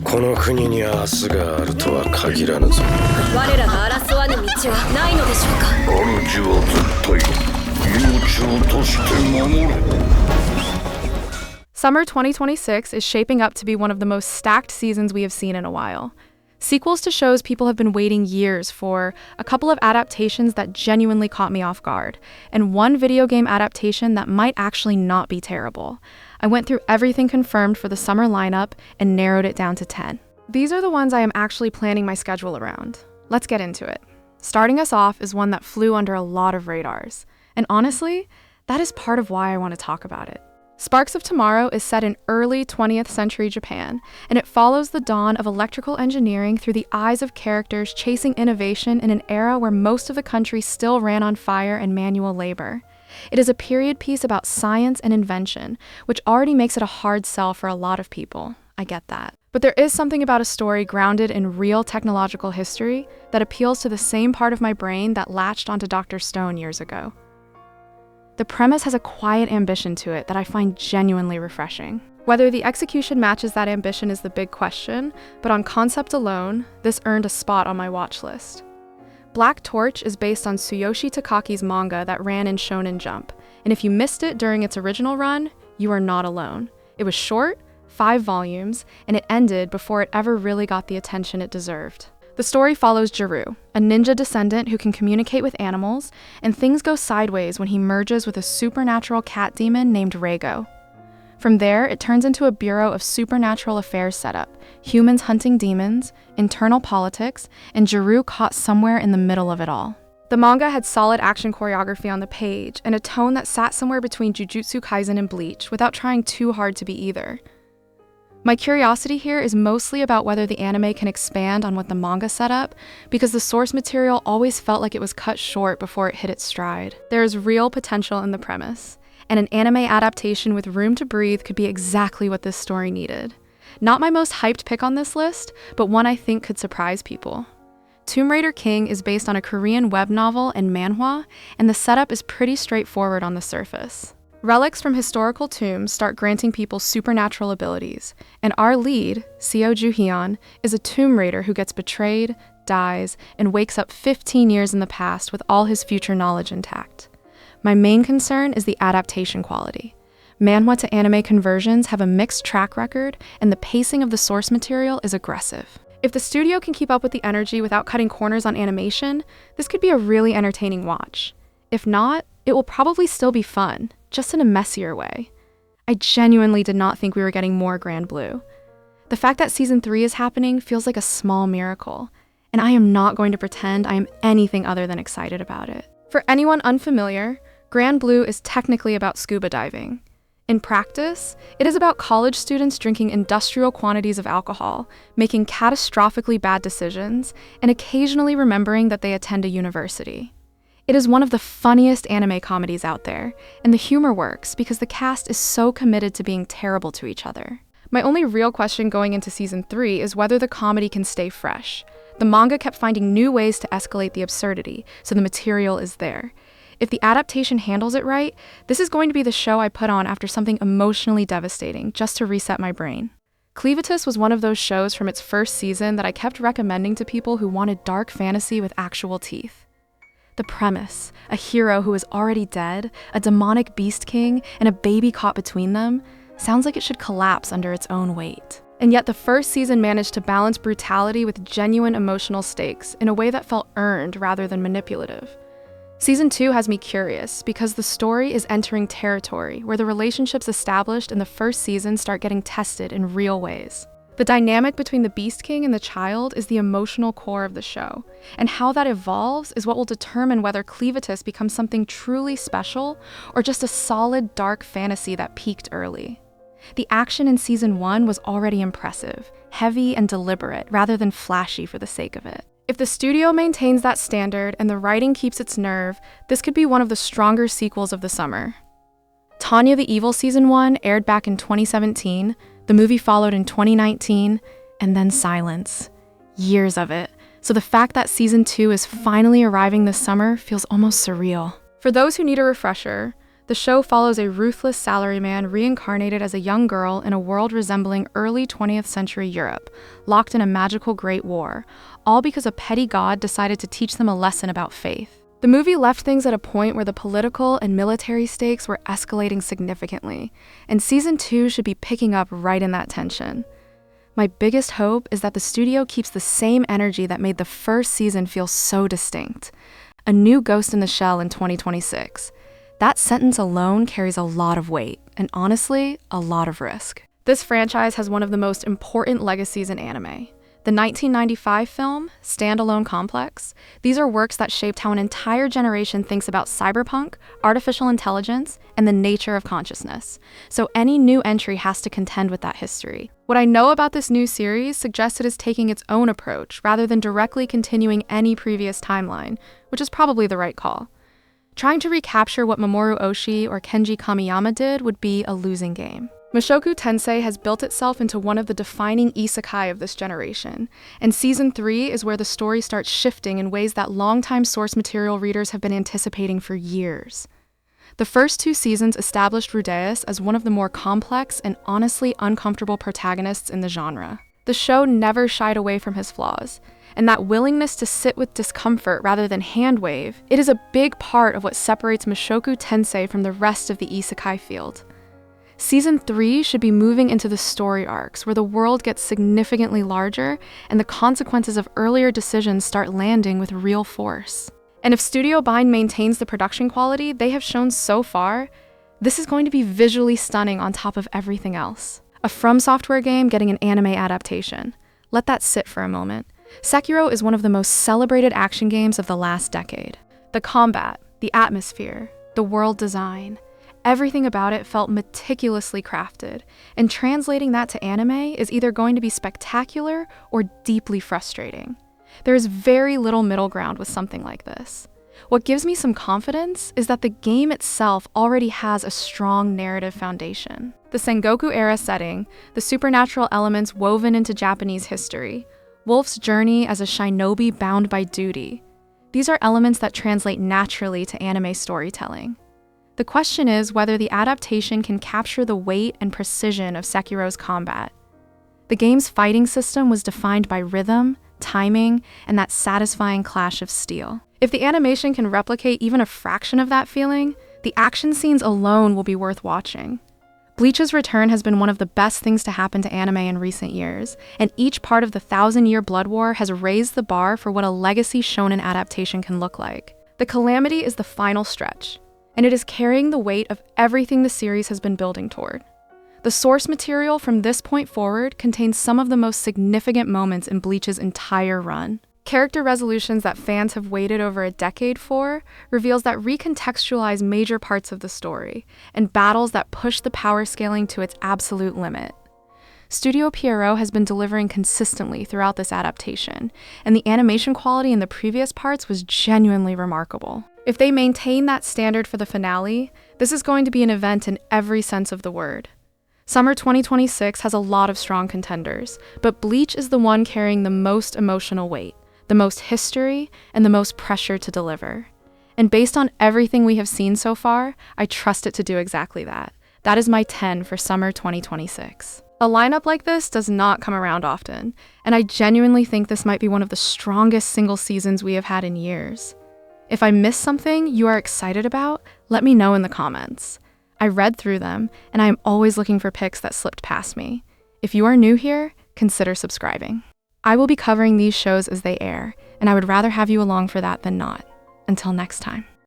この国に明日があるとは限らぬぞ。我らが争わぬ道はないのでしょうか。主は絶対命をとして守る。Summer 2026 is shaping up to be one of the most stacked seasons we have seen in a while. Sequels to shows people have been waiting years for, a couple of adaptations that genuinely caught me off guard, and one video game adaptation that might actually not be terrible. I went through everything confirmed for the summer lineup and narrowed it down to 10. These are the ones I am actually planning my schedule around. Let's get into it. Starting us off is one that flew under a lot of radars. And honestly, that is part of why I want to talk about it. Sparks of Tomorrow is set in early 20th century Japan, and it follows the dawn of electrical engineering through the eyes of characters chasing innovation in an era where most of the country still ran on fire and manual labor. It is a period piece about science and invention, which already makes it a hard sell for a lot of people. I get that. But there is something about a story grounded in real technological history that appeals to the same part of my brain that latched onto Dr. Stone years ago. The premise has a quiet ambition to it that I find genuinely refreshing. Whether the execution matches that ambition is the big question, but on concept alone, this earned a spot on my watch list. Black Torch is based on Tsuyoshi Takaki's manga that ran in Shonen Jump, and if you missed it during its original run, you are not alone. It was short, 5 volumes, and it ended before it ever really got the attention it deserved. The story follows Jiru, a ninja descendant who can communicate with animals, and things go sideways when he merges with a supernatural cat demon named Reigo. From there, it turns into a bureau of supernatural affairs setup, humans hunting demons, internal politics, and Jiru caught somewhere in the middle of it all. The manga had solid action choreography on the page, and a tone that sat somewhere between Jujutsu Kaisen and Bleach without trying too hard to be either. My curiosity here is mostly about whether the anime can expand on what the manga set up, because the source material always felt like it was cut short before it hit its stride. There is real potential in the premise, and an anime adaptation with room to breathe could be exactly what this story needed. Not my most hyped pick on this list, but one I think could surprise people. Tomb Raider King is based on a Korean web novel and manhwa, and the setup is pretty straightforward on the surface. Relics from historical tombs start granting people supernatural abilities, and our lead, Seo Joo-hyun, is a tomb raider who gets betrayed, dies, and wakes up 15 years in the past with all his future knowledge intact. My main concern is the adaptation quality. Manhwa to anime conversions have a mixed track record, and the pacing of the source material is aggressive. If the studio can keep up with the energy without cutting corners on animation, this could be a really entertaining watch. If not, it will probably still be fun, just in a messier way. I genuinely did not think we were getting more Grand Blue. The fact that Season 3 is happening feels like a small miracle, and I am not going to pretend I am anything other than excited about it. For anyone unfamiliar, Grand Blue is technically about scuba diving. In practice, it is about college students drinking industrial quantities of alcohol, making catastrophically bad decisions, and occasionally remembering that they attend a university. It is one of the funniest anime comedies out there, and the humor works because the cast is so committed to being terrible to each other. My only real question going into Season 3 is whether the comedy can stay fresh. The manga kept finding new ways to escalate the absurdity, so the material is there. If the adaptation handles it right, this is going to be the show I put on after something emotionally devastating, just to reset my brain. Clevatess was one of those shows from its first season that I kept recommending to people who wanted dark fantasy with actual teeth. The premise, a hero who is already dead, a demonic beast king, and a baby caught between them, sounds like it should collapse under its own weight. And yet the first season managed to balance brutality with genuine emotional stakes in a way that felt earned rather than manipulative. Season 2 has me curious because the story is entering territory where the relationships established in the first season start getting tested in real ways. The dynamic between the Beast King and the child is the emotional core of the show, and how that evolves is what will determine whether Clevatess becomes something truly special or just a solid dark fantasy that peaked early. The action in Season 1 was already impressive, heavy and deliberate rather than flashy for the sake of it. If the studio maintains that standard and the writing keeps its nerve, this could be one of the stronger sequels of the summer. Tanya the Evil Season 1 aired back in 2017, the movie followed in 2019, and then silence. Years of it. So the fact that Season 2 is finally arriving this summer feels almost surreal. For those who need a refresher, The show follows a ruthless salaryman reincarnated as a young girl in a world resembling early 20th century Europe, locked in a magical Great War, all because a petty god decided to teach them a lesson about faith. The movie left things at a point where the political and military stakes were escalating significantly, and Season 2 should be picking up right in that tension. My biggest hope is that the studio keeps the same energy that made the first season feel so distinct. A new Ghost in the Shell in 2026. That sentence alone carries a lot of weight, and honestly, a lot of risk. This franchise has one of the most important legacies in anime. The 1995 film, Standalone Complex, these are works that shaped how an entire generation thinks about cyberpunk, artificial intelligence, and the nature of consciousness. So any new entry has to contend with that history. What I know about this new series suggests it is taking its own approach rather than directly continuing any previous timeline, which is probably the right call. Trying to recapture what Mamoru Oshii or Kenji Kamiyama did would be a losing game. Mushoku Tensei has built itself into one of the defining isekai of this generation, and Season 3 is where the story starts shifting in ways that longtime source material readers have been anticipating for years. The first 2 seasons established Rudeus as one of the more complex and honestly uncomfortable protagonists in the genre. The show never shied away from his flaws, and that willingness to sit with discomfort rather than hand-wave, it is a big part of what separates Mushoku Tensei from the rest of the isekai field. Season 3 should be moving into the story arcs, where the world gets significantly larger and the consequences of earlier decisions start landing with real force. And if Studio Bind maintains the production quality they have shown so far, this is going to be visually stunning on top of everything else. A From Software game getting an anime adaptation. Let that sit for a moment. Sekiro is one of the most celebrated action games of the last decade. The combat, the atmosphere, the world design, everything about it felt meticulously crafted, and translating that to anime is either going to be spectacular or deeply frustrating. There is very little middle ground with something like this. What gives me some confidence is that the game itself already has a strong narrative foundation. The Sengoku-era setting, the supernatural elements woven into Japanese history, Wolf's journey as a shinobi bound by duty. These are elements that translate naturally to anime storytelling. The question is whether the adaptation can capture the weight and precision of Sekiro's combat. The game's fighting system was defined by rhythm, timing, and that satisfying clash of steel. If the animation can replicate even a fraction of that feeling, the action scenes alone will be worth watching. Bleach's return has been one of the best things to happen to anime in recent years, and each part of the 1,000-year blood war has raised the bar for what a legacy shonen adaptation can look like. The Calamity is the final stretch, and it is carrying the weight of everything the series has been building toward. The source material from this point forward contains some of the most significant moments in Bleach's entire run. Character resolutions that fans have waited over a decade for reveals that recontextualize major parts of the story, and battles that push the power scaling to its absolute limit. Studio Pierrot has been delivering consistently throughout this adaptation, and the animation quality in the previous parts was genuinely remarkable. If they maintain that standard for the finale, this is going to be an event in every sense of the word. Summer 2026 has a lot of strong contenders, but Bleach is the one carrying the most emotional weight, the most history, and the most pressure to deliver. And based on everything we have seen so far, I trust it to do exactly that. That is my 10 for summer 2026. A lineup like this does not come around often, and I genuinely think this might be one of the strongest single seasons we have had in years. If I missed something you are excited about, let me know in the comments. I read through them, and I am always looking for picks that slipped past me. If you are new here, consider subscribing. I will be covering these shows as they air, and I would rather have you along for that than not. Until next time.